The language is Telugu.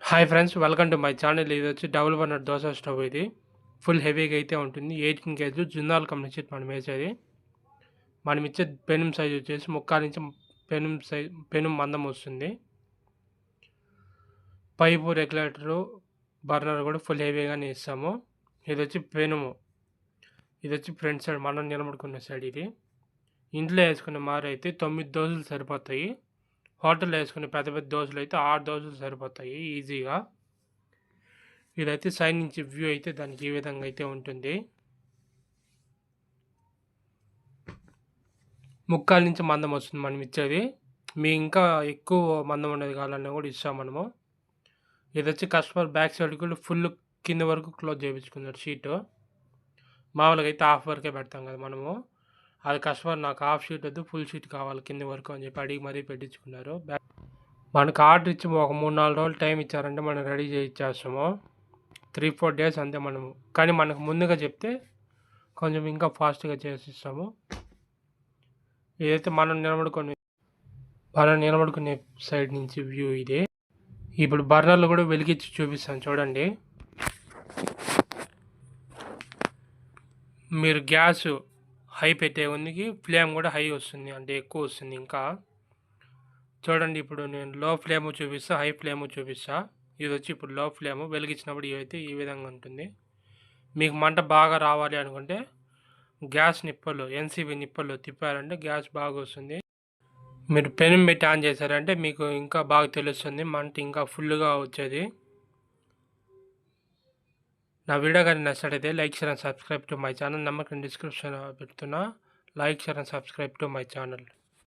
Hi friends, welcome to my channel. ఇది వచ్చి డబుల్ బర్నర్ దోశ స్టవ్. ఇది ఫుల్ హెవీగా అయితే ఉంటుంది. 18 కేజీలు జున్నాల్ కంపెనీ మనం వేసేది. మనం ఇచ్చే పెనుం సైజ్ వచ్చేసి 3/4 ఇంచ్ పెనుం మందం వస్తుంది. పైపు రెగ్యులేటరు బర్నర్ కూడా ఫుల్ హెవీగానే ఇస్తాము. ఇది వచ్చి పెనుము, ఇది వచ్చి ఫ్రంట్ సైడ్ మనం నిలబడుకునే సైడ్. ఇది ఇంట్లో వేసుకునే మారు అయితే 9 దోశలు సరిపోతాయి. హోటల్లో వేసుకునే పెద్ద పెద్ద దోశలు అయితే 6 దోశలు సరిపోతాయి ఈజీగా. ఇదైతే సైడ్ నుంచి వ్యూ అయితే దానికి ఈ విధంగా అయితే ఉంటుంది. 3/4 ఇంచ్ మందం వస్తుంది మనం ఇచ్చేది. మీ ఇంకా ఎక్కువ మందం ఉండేది కావాలన్నా కూడా ఇస్తాం మనము. ఇది వచ్చి కస్టమర్ బ్యాక్ సైడ్ కూడా ఫుల్ కింద వరకు క్లోజ్ చేయించుకున్నాడు షీటు. మామూలుగా అయితే హాఫ్ వరకే పెడతాం కదా మనము. అది కస్టమర్ నాకు హాఫ్ షీట్ వద్దు, ఫుల్ షీట్ కావాలి కింద వరకు అని చెప్పి అడిగి మరీ పెట్టించుకున్నారు. మనకు ఆర్డర్ ఇచ్చి ఒక 3-4 రోజులు టైం ఇచ్చారంటే మనం రెడీ చేయించేస్తాము. 3-4 డేస్ అంతే మనము. కానీ మనకు ముందుగా చెప్తే కొంచెం ఇంకా ఫాస్ట్గా చేసిస్తాము. ఇదైతే మనం నిలబడుకునే సైడ్ నుంచి వ్యూ ఇదే. ఇప్పుడు బర్నర్లు కూడా వెలిగించి చూపిస్తాను చూడండి. మీరు గ్యాస్ హై పెట్టే కొద్దికి ఫ్లేమ్ కూడా హై వస్తుంది, అంటే ఎక్కువ వస్తుంది. ఇంకా చూడండి, ఇప్పుడు నేను లో ఫ్లేమ్ చూపిస్తా, హై ఫ్లేమ్ చూపిస్తా. ఇది వచ్చి ఇప్పుడు లో ఫ్లేమ్ వెలిగించినప్పుడు ఇవైతే ఈ విధంగా ఉంటుంది. మీకు మంట బాగా రావాలి అనుకుంటే గ్యాస్ నిప్పలు, ఎన్సీబీ నిప్పలు తిప్పారంటే గ్యాస్ బాగా వస్తుంది. మీరు పెనం పెట్టి ఆన్ చేశారంటే మీకు ఇంకా బాగా తెలుస్తుంది, మంట ఇంకా ఫుల్గా వచ్చేది. నా వీడియో కానీ నచ్చినట్టయితే like, share and subscribe to my channel. Number description పెడుతున్నా. Like, share and subscribe to my channel.